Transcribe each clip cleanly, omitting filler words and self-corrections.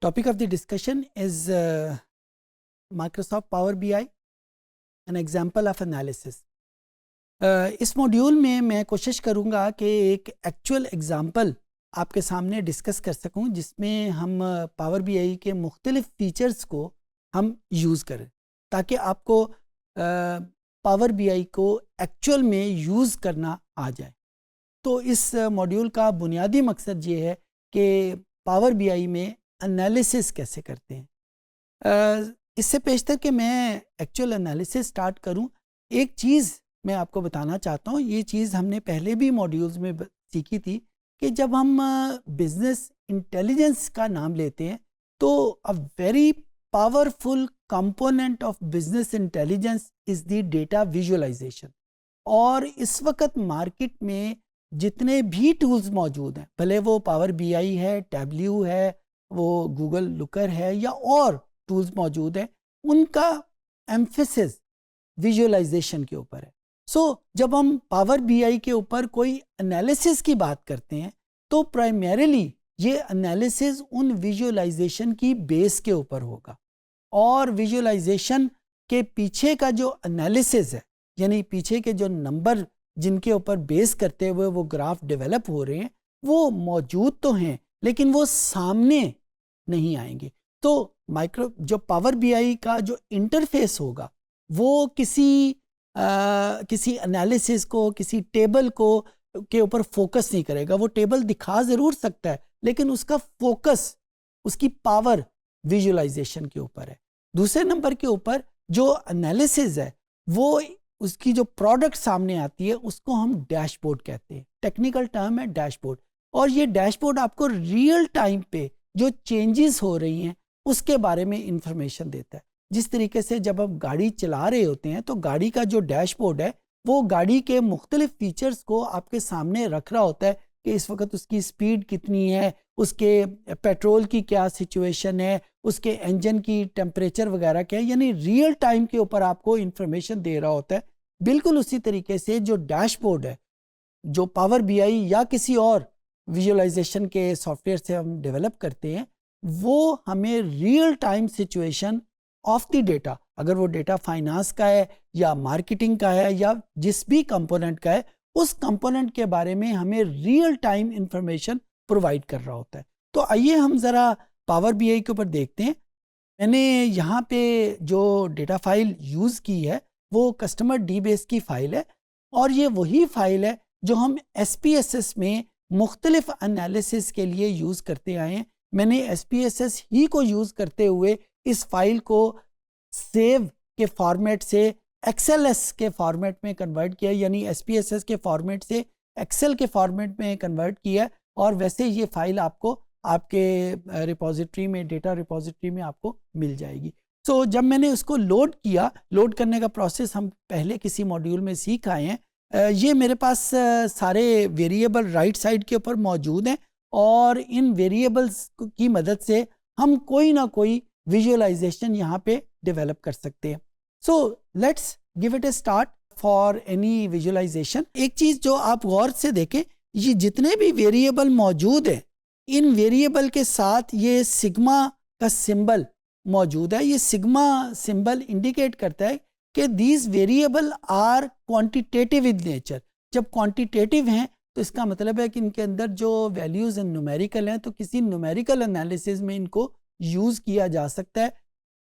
Topic of the discussion is Microsoft Power BI, an example of analysis. इस module में मैं कोशिश करूँगा कि एक एक्चुअल एग्जाम्पल आपके सामने डिस्कस कर सकूँ जिसमें हम पावर बीआई के मुख्तलिफ फीचर्स को हम यूज़ करें ताकि आपको पावर बीआई को एक्चुअल में यूज़ करना आ जाए। तो इस मॉड्यूल का बुनियादी मकसद ये है कि पावर बीआई में एनालिसिस कैसे करते हैं। इससे पेशतर कि मैं एक्चुअल एनालिसिस स्टार्ट करूं, एक चीज़ मैं आपको बताना चाहता हूं। ये चीज़ हमने पहले भी मॉड्यूल्स में सीखी थी कि जब हम बिजनेस इंटेलिजेंस का नाम लेते हैं तो a very powerful component of business intelligence is the data visualisation. और इस वक्त मार्केट में जितने भी टूल्स मौजूद हैं, भले वो पावर बीआई है, टैब्ल्यू है, वो गूगल लुकर है या और टूल्स मौजूद हैं, उनका एम्फेसिस विजुअलाइजेशन के ऊपर है। जब हम पावर बीआई के ऊपर कोई एनालिसिस की बात करते हैं तो प्राइमरीली ये एनालिसिस उन विजुअलाइजेशन की बेस के ऊपर होगा। और विजुअलाइजेशन के पीछे का जो एनालिसिस है, यानी पीछे के जो नंबर जिनके ऊपर बेस करते हुए वो ग्राफ डेवलप हो रहे हैं, वो मौजूद तो हैं लेकिन वो सामने नहीं आएंगे। तो जो पावर बीआई का जो इंटरफेस होगा वो किसी एनालिसिस को, किसी टेबल को के ऊपर फोकस नहीं करेगा। वो टेबल दिखा ज़रूर सकता है लेकिन उसका फोकस, उसकी पावर विजुअलाइजेशन के ऊपर है। दूसरे नंबर के ऊपर जो एनालिसिस है वो उसकी जो प्रोडक्ट सामने आती है उसको हम डैशबोर्ड कहते हैं। टेक्निकल टर्म है डैशबोर्ड। और ये डैशबोर्ड आपको रियल टाइम पे जो चेंजेस हो रही हैं उसके बारे में इंफॉर्मेशन देता है। जिस तरीके से जब आप गाड़ी चला रहे होते हैं तो गाड़ी का जो डैशबोर्ड है वो गाड़ी के मुख्तलिफ फीचर्स को आपके सामने रख रहा होता है कि इस वक्त उसकी स्पीड कितनी है, उसके पेट्रोल की क्या सिचुएशन है, उसके इंजन की टेम्परेचर वगैरह क्या है, यानी रियल टाइम के ऊपर आपको इंफॉर्मेशन दे रहा होता है। बिल्कुल उसी तरीके से जो डैशबोर्ड है, जो पावर बीआई या किसी और विजुअलाइजेशन के सॉफ्टवेयर से हम डेवलप करते हैं, वो हमें real time situation of the data, अगर वो डेटा फाइनेंस का है या मार्केटिंग का है या जिस भी कंपोनेंट का है, उस कंपोनेंट के बारे में हमें रियल टाइम इंफॉर्मेशन प्रोवाइड कर रहा होता है। तो आइए हम ज़रा पावर बीआई के ऊपर देखते हैं। मैंने यहाँ पे जो डेटा फाइल यूज़ की है वो कस्टमर डी बेस की फ़ाइल है और ये वही फ़ाइल है जो हम SPSS में मुख्तलिफ एनालिसिस के लिए यूज़ करते आए हैं। मैंने SPSS ही को यूज़ करते हुए इस फाइल को सेव के फॉर्मेट से XLS के फॉर्मेट में कन्वर्ट किया, यानी SPSS के फॉर्मेट से एक्सेल के फॉर्मेट में कन्वर्ट किया। और वैसे ये फाइल आपको आपके रिपोजिटरी में, डेटा रिपोजिटरी में आपको मिल जाएगी। जब मैंने उसको लोड किया, लोड करने का प्रोसेस हम पहले किसी मॉड्यूल में सीख आए हैं। ये मेरे पास सारे वेरिएबल राइट साइड के ऊपर मौजूद हैं और इन वेरिएबल्स की मदद से हम कोई ना कोई विजुअलाइजेशन यहाँ पे डेवलप कर सकते हैं। Let's give it a start for any visualisation. एक चीज़ जो आप गौर से देखें, ये जितने भी वेरिएबल मौजूद हैं, इन वेरिएबल के साथ ये सिग्मा का सिंबल मौजूद है। ये सिग्मा सिंबल इंडिकेट करता है कि these variable are quantitative in nature. जब क्वांटिटेटिव हैं तो इसका मतलब है कि इनके अंदर जो वैल्यूज़ न्यूमेरिकल हैं, तो किसी न्यूमेरिकल एनालिसिस में इनको यूज़ किया जा सकता है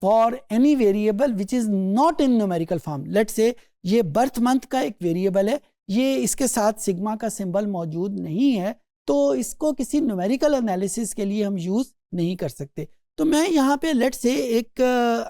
for any variable which is not in numerical form. Let say ये बर्थ मंथ का एक वेरिएबल है, ये इसके साथ सिग्मा का सिंबल मौजूद नहीं है, तो इसको किसी न्यूमेरिकल एनालिसिस के लिए हम यूज़ नहीं कर सकते। तो मैं यहाँ पे लेट से एक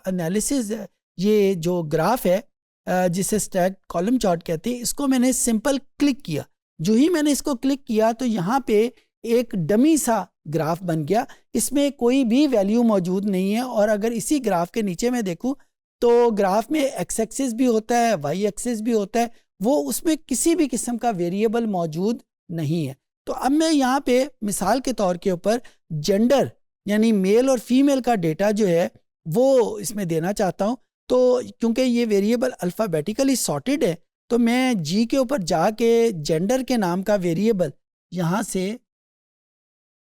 एनालिसिस, ये जो ग्राफ है जिसे स्टैक कॉलम चार्ट कहते हैं, इसको मैंने सिंपल क्लिक किया। जो ही मैंने इसको क्लिक किया तो यहाँ पे एक डमी सा ग्राफ बन गया। इसमें कोई भी वैल्यू मौजूद नहीं है। और अगर इसी ग्राफ के नीचे मैं देखूं तो ग्राफ में एक्स एक्सिस भी होता है, वाई एक्सिस भी होता है, वो उसमें किसी भी किस्म का वेरिएबल मौजूद नहीं है। तो अब मैं यहाँ पे मिसाल के तौर के ऊपर जेंडर यानी मेल और फीमेल का डेटा जो है वो इसमें देना चाहता हूँ। तो क्योंकि ये वेरिएबल अल्फ़ाबेटिकली सॉर्टेड है तो मैं जी के ऊपर जाके जेंडर के नाम का वेरिएबल यहाँ से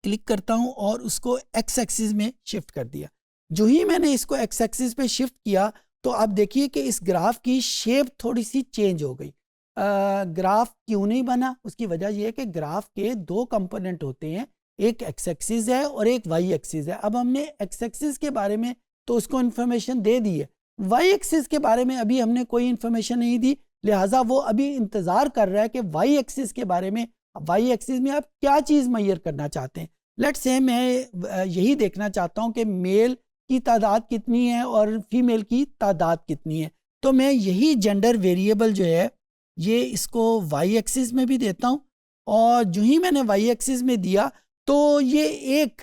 क्लिक करता हूँ और उसको एक्स एक्सिस में शिफ्ट कर दिया। जो ही मैंने इसको एक्स एक्सिस पे शिफ्ट किया तो आप देखिए कि इस ग्राफ की शेप थोड़ी सी चेंज हो गई। ग्राफ क्यों नहीं बना? उसकी वजह यह है कि ग्राफ के दो कंपोनेंट होते हैं, एक एक्स एक्सिस है और एक वाई एक्सिस है। अब हमने एक्स एक्सिस के बारे में तो उसको इन्फॉर्मेशन दे दी है, वाई एक्सिस के बारे में अभी हमने कोई इन्फॉर्मेशन नहीं दी, लिहाजा वो अभी इंतज़ार कर रहा है कि वाई एक्सिस के बारे में, वाई एक्सिस में आप क्या चीज़ मैयर करना चाहते हैं। लेट्स से मैं यही देखना चाहता हूँ कि मेल की तादाद कितनी है और फीमेल की तादाद कितनी है। तो मैं यही जेंडर वेरिएबल जो है ये इसको वाई एक्सिस में भी देता हूँ, और जो ही मैंने वाई एक्सिस में दिया तो ये एक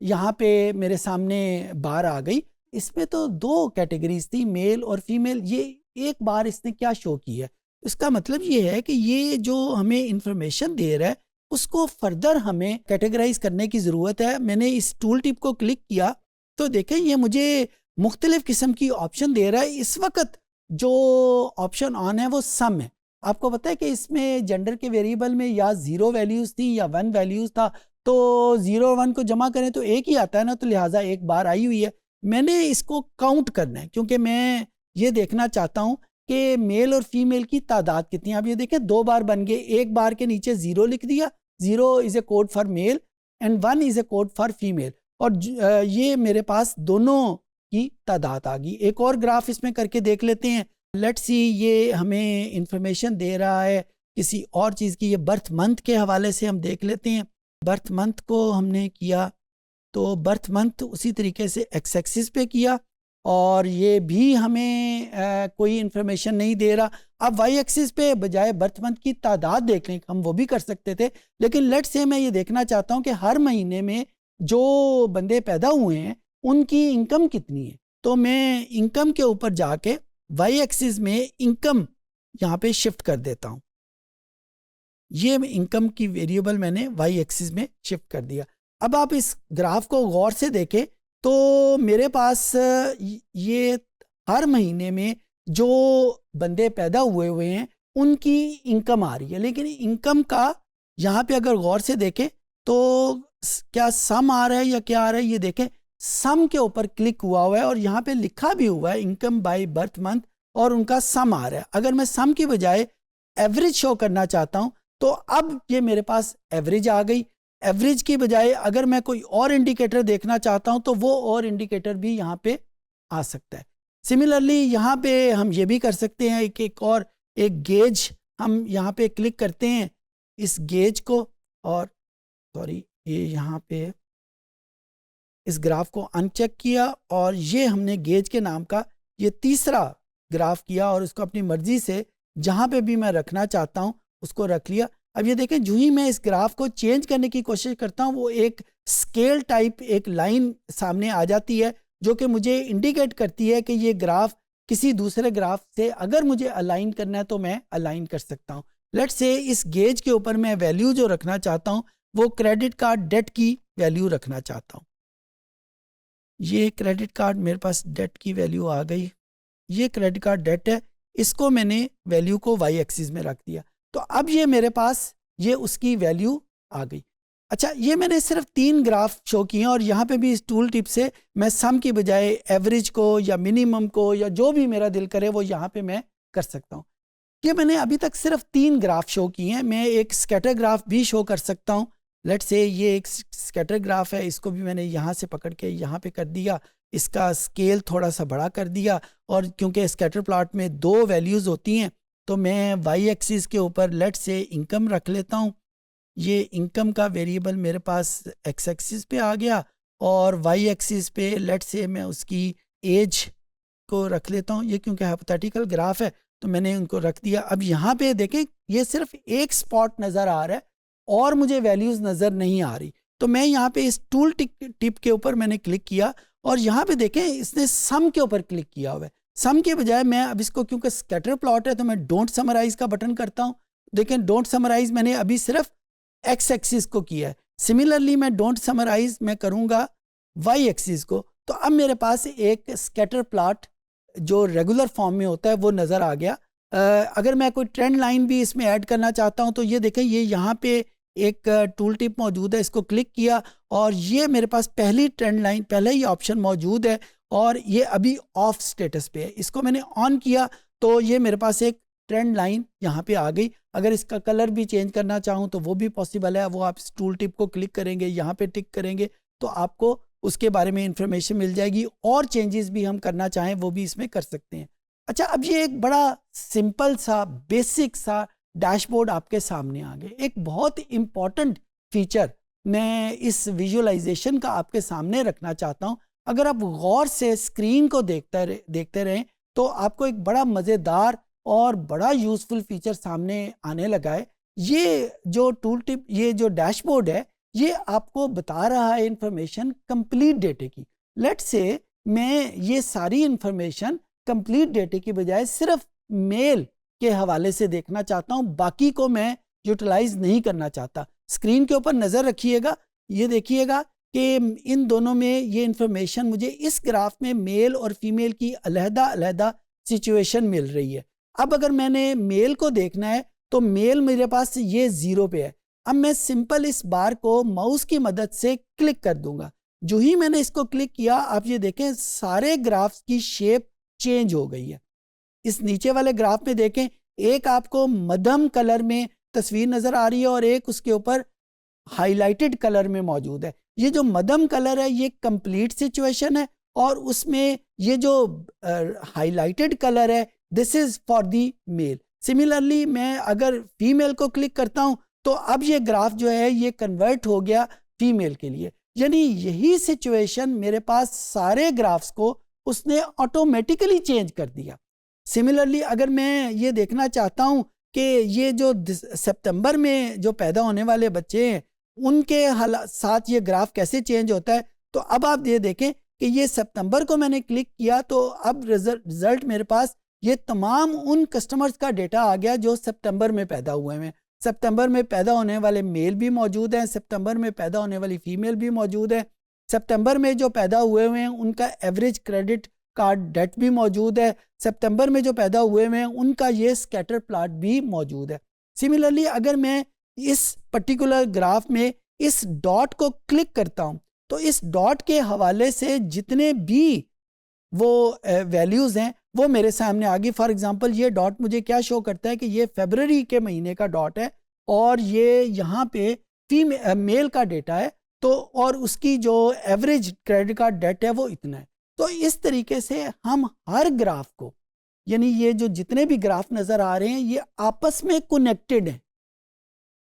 यहाँ पे मेरे सामने बार आ गई। इसमें तो दो कैटेगरीज थी, मेल और फीमेल। ये एक बार इसने क्या शो की है? इसका मतलब ये है कि ये जो हमें इंफॉर्मेशन दे रहा है उसको फर्दर हमें कैटेगराइज करने की ज़रूरत है। मैंने इस टूल टिप को क्लिक किया तो देखें ये मुझे मुख्तलिफ किस्म की ऑप्शन दे रहा है। इस वक्त जो ऑप्शन ऑन है वो सम है। आपको पता है कि इसमें जेंडर के वेरिएबल में या 0 वैल्यूज़ थी या 1 वैल्यूज़ था, तो 0 और 1 को जमा करें तो एक ही आता है ना, तो लिहाजा एक बार आई हुई है। मैंने इसको काउंट करना है क्योंकि मैं ये देखना चाहता हूँ कि मेल और फीमेल की तादाद कितनी है। आप ये देखें 2 बार बन गए, एक बार के नीचे 0 लिख दिया, 0 is a code for male and 1 is a code for female, और ये मेरे पास दोनों की तादाद आ गई। एक और ग्राफ इसमें करके देख लेते हैं। लेट्स सी ये हमें इंफॉर्मेशन दे रहा है किसी और चीज़ की। ये बर्थ मंथ के हवाले से हम देख लेते हैं। बर्थ मंथ को हमने किया तो बर्थ मंथ उसी तरीके से एक्स एक्सिस पे किया, और ये भी हमें कोई इन्फॉर्मेशन नहीं दे रहा। अब वाई एक्सिस पे बजाय बर्थ मंथ की तादाद देख लें, हम वो भी कर सकते थे, लेकिन लेट्स से मैं ये देखना चाहता हूँ कि हर महीने में जो बंदे पैदा हुए हैं उनकी इनकम कितनी है। तो मैं इनकम के ऊपर जाके वाई एक्सिस में इनकम यहाँ पे शिफ्ट कर देता हूँ। ये इनकम की वेरिएबल मैंने वाई एक्सिस में शिफ्ट कर दिया। अब आप इस ग्राफ को गौर से देखें तो मेरे पास ये हर महीने में जो बंदे पैदा हुए हैं उनकी इनकम आ रही है, लेकिन इनकम का यहाँ पे अगर गौर से देखें तो क्या सम आ रहा है या क्या आ रहा है, ये देखें सम के ऊपर क्लिक हुआ है और यहाँ पे लिखा भी हुआ है इनकम बाय बर्थ मंथ, और उनका सम आ रहा है। अगर मैं सम की बजाय एवरेज शो करना चाहता हूँ तो अब ये मेरे पास एवरेज आ गई। एवरेज की बजाय अगर मैं कोई और इंडिकेटर देखना चाहता हूँ तो वो और इंडिकेटर भी यहाँ पे आ सकता है। सिमिलरली यहाँ पे हम ये भी कर सकते हैं, एक गेज हम यहाँ पे क्लिक करते हैं इस गेज को, और ये यहाँ पे इस ग्राफ को अनचेक किया और ये हमने गेज के नाम का ये तीसरा ग्राफ किया और उसको अपनी मर्जी से जहाँ पे भी मैं रखना चाहता हूँ उसको रख लिया। अब ये देखें जो ही मैं इस ग्राफ को चेंज करने की कोशिश करता हूँ वो एक स्केल टाइप एक लाइन सामने आ जाती है जो कि मुझे इंडिकेट करती है कि ये ग्राफ किसी दूसरे ग्राफ से अगर मुझे अलाइन करना है तो मैं अलाइन कर सकता हूँ। लेट्स से इस गेज के ऊपर मैं वैल्यू जो रखना चाहता हूँ वो क्रेडिट कार्ड डेट की वैल्यू रखना चाहता हूँ। ये क्रेडिट कार्ड मेरे पास डेट की वैल्यू आ गई, ये क्रेडिट कार्ड डेट है, इसको मैंने वैल्यू को वाई एक्सिस में रख दिया। तो अब ये मेरे पास ये उसकी वैल्यू आ गई। अच्छा, ये मैंने सिर्फ 3 ग्राफ शो किए और यहाँ पे भी इस टूल टिप से मैं सम की बजाय एवरेज को या मिनिमम को या जो भी मेरा दिल करे वो यहाँ पे मैं कर सकता हूँ। ये मैंने अभी तक सिर्फ 3 ग्राफ शो किए हैं। मैं एक स्कैटर ग्राफ भी शो कर सकता हूँ। लेट्स से ये एक स्कैटर ग्राफ है, इसको भी मैंने यहाँ से पकड़ के यहाँ पे कर दिया, इसका स्केल थोड़ा सा बड़ा कर दिया, और क्योंकि स्कैटर प्लॉट में 2 वैल्यूज़ होती हैं तो मैं वाई एक्सिस के ऊपर लेट्स से इनकम रख लेता हूँ। ये इनकम का वेरिएबल मेरे पास एक्स एक्सिस पे आ गया और वाई एक्सिस पे लेट्स से मैं उसकी एज को रख लेता हूँ। ये क्योंकि हाइपोथेटिकल ग्राफ है तो मैंने उनको रख दिया। अब यहाँ पे देखें ये सिर्फ एक स्पॉट नज़र आ रहा है और मुझे वैल्यूज़ नज़र नहीं आ रही, तो मैं यहाँ पे इस टूल टिप के ऊपर मैंने क्लिक किया और यहाँ पे देखें इसने सम के ऊपर क्लिक किया हुआ है। सम के बजाय मैं अब इसको, क्योंकि स्कैटर प्लॉट है तो मैं डोंट समराइज का बटन करता हूँ। देखें डोंट समराइज मैंने अभी सिर्फ एक्स एक्सिस को किया है। सिमिलरली मैं डोंट समराइज मैं करूँगा वाई एक्सिस को, तो अब मेरे पास एक स्कैटर प्लॉट जो रेगुलर फॉर्म में होता है वो नज़र आ गया। अगर मैं कोई ट्रेंड लाइन भी इसमें ऐड करना चाहता हूँ तो ये देखें ये यहाँ पे एक टूल टिप मौजूद है, इसको क्लिक किया और ये मेरे पास पहली ट्रेंड लाइन, पहले ही ऑप्शन मौजूद है और ये अभी ऑफ स्टेटस पे है। इसको मैंने ऑन किया तो ये मेरे पास एक ट्रेंड लाइन यहाँ पे आ गई। अगर इसका कलर भी चेंज करना चाहूँ तो वो भी पॉसिबल है। वो आप इस टूल टिप को क्लिक करेंगे, यहाँ पे टिक करेंगे तो आपको उसके बारे में इंफॉर्मेशन मिल जाएगी और चेंजेस भी हम करना चाहें वो भी इसमें कर सकते हैं। अच्छा, अब ये एक बड़ा सिंपल सा बेसिक सा डैशबोर्ड आपके सामने आ गए। एक बहुत इंपॉर्टेंट फीचर मैं इस विजुअलाइजेशन का आपके सामने रखना चाहता हूँ। अगर आप गौर से स्क्रीन को देखते रहें तो आपको एक बड़ा मज़ेदार और बड़ा यूज़फुल फीचर सामने आने लगा है। ये जो टूल टिप, ये जो डैशबोर्ड है, ये आपको बता रहा है इंफॉर्मेशन कंप्लीट डेटे की। लेट्स से मैं ये सारी इंफॉर्मेशन कंप्लीट डेटे की बजाय सिर्फ मेल के हवाले से देखना चाहता हूँ, बाकी को मैं यूटिलाइज नहीं करना चाहता। स्क्रीन के ऊपर नज़र रखिएगा, ये देखिएगा कि इन दोनों में ये इंफॉर्मेशन मुझे इस ग्राफ में मेल और फीमेल की अलहदा सिचुएशन मिल रही है। अब अगर मैंने मेल को देखना है तो मेल मेरे पास ये 0 पे है। अब मैं सिंपल इस बार को माउस की मदद से क्लिक कर दूंगा। जो ही मैंने इसको क्लिक किया, आप ये देखें सारे ग्राफ्स की शेप चेंज हो गई है। इस नीचे वाले ग्राफ में देखें, एक आपको मध्यम कलर में तस्वीर नजर आ रही है और एक उसके ऊपर हाईलाइटेड कलर में मौजूद है। ये जो मध्यम कलर है ये कंप्लीट सिचुएशन है और उसमें ये जो हाईलाइटेड कलर है this is for the male. Similarly मैं अगर फीमेल को क्लिक करता हूं तो अब ये ग्राफ जो है ये कन्वर्ट हो गया फीमेल के लिए। यानी यही सिचुएशन मेरे पास सारे ग्राफ्स को उसने ऑटोमेटिकली चेंज कर दिया। सिमिलरली अगर मैं ये देखना चाहता हूं कि ये जो सितंबर में जो पैदा होने वाले बच्चे हैं उनके साथ ये ग्राफ कैसे चेंज होता है, तो अब आप ये देखें कि ये सितंबर को मैंने क्लिक किया तो अब रिजल्ट मेरे पास ये तमाम उन कस्टमर्स का डेटा आ गया जो सितंबर में पैदा हुए हैं। सितंबर में पैदा होने वाले मेल भी मौजूद हैं, सितंबर में पैदा होने वाली फीमेल भी मौजूद है। सितंबर में जो पैदा हुए हैं उनका एवरेज क्रेडिट कार्ड डेट भी मौजूद है। सितंबर में जो पैदा हुए हैं उनका ये स्कैटर प्लॉट भी मौजूद है। सिमिलरली अगर मैं इस पर्टिकुलर ग्राफ में इस डॉट को क्लिक करता हूं तो इस डॉट के हवाले से जितने भी वो वैल्यूज़ हैं वो मेरे सामने आ गई। फॉर एग्जांपल ये डॉट मुझे क्या शो करता है कि ये फरवरी के महीने का डॉट है और ये यहाँ पे मेल का डेटा है, तो और उसकी जो एवरेज क्रेडिट कार्ड डेट है वो इतना है। तो इस तरीके से हम हर ग्राफ को, यानी ये जो जितने भी ग्राफ नज़र आ रहे हैं ये आपस में कनेक्टेड हैं।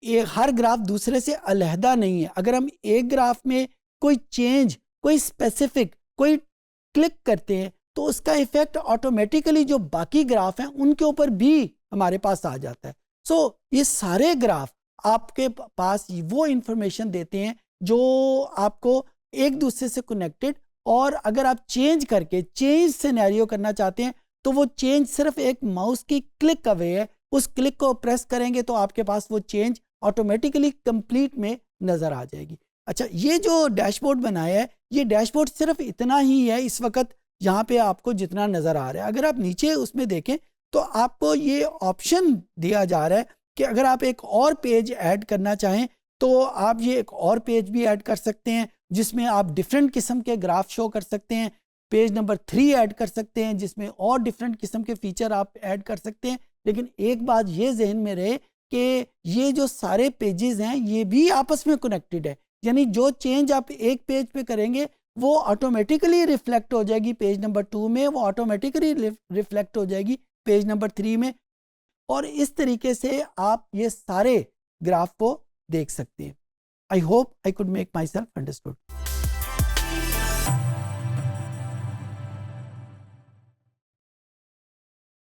ये हर ग्राफ दूसरे से अलहदा नहीं है। अगर हम एक ग्राफ में कोई चेंज, कोई स्पेसिफिक कोई क्लिक करते हैं तो उसका इफेक्ट ऑटोमेटिकली जो बाकी ग्राफ हैं उनके ऊपर भी हमारे पास आ जाता है। सो ये सारे ग्राफ आपके पास वो इंफॉर्मेशन देते हैं जो आपको एक दूसरे से कनेक्टेड, और अगर आप चेंज करके चेंज सिनेरियो करना चाहते हैं तो वो चेंज सिर्फ एक माउस की क्लिक अवे है। उस क्लिक को प्रेस करेंगे तो आपके पास वो चेंज ऑटोमेटिकली कंप्लीट में नजर आ जाएगी। अच्छा, ये जो डैशबोर्ड बनाया है ये डैशबोर्ड सिर्फ इतना ही है इस वक्त यहाँ पे आपको जितना नजर आ रहा है। अगर आप नीचे उसमें देखें तो आपको ये ऑप्शन दिया जा रहा है कि अगर आप एक और पेज ऐड करना चाहें तो आप ये एक और पेज भी ऐड कर सकते हैं जिसमें आप डिफरेंट किस्म के ग्राफ शो कर सकते हैं। पेज नंबर 3 ऐड कर सकते हैं जिसमें और डिफरेंट किस्म के फीचर आप ऐड कर सकते हैं। लेकिन एक बात ये जहन में रहे कि ये जो सारे पेजेस हैं ये भी आपस में कनेक्टेड है। यानी जो चेंज आप एक पेज पे करेंगे वो ऑटोमेटिकली रिफ्लेक्ट हो जाएगी पेज नंबर 2 में, वो ऑटोमेटिकली रिफ्लेक्ट हो जाएगी पेज नंबर 3 में, और इस तरीके से आप ये सारे ग्राफ को देख सकते हैं। I hope I could make my self understood.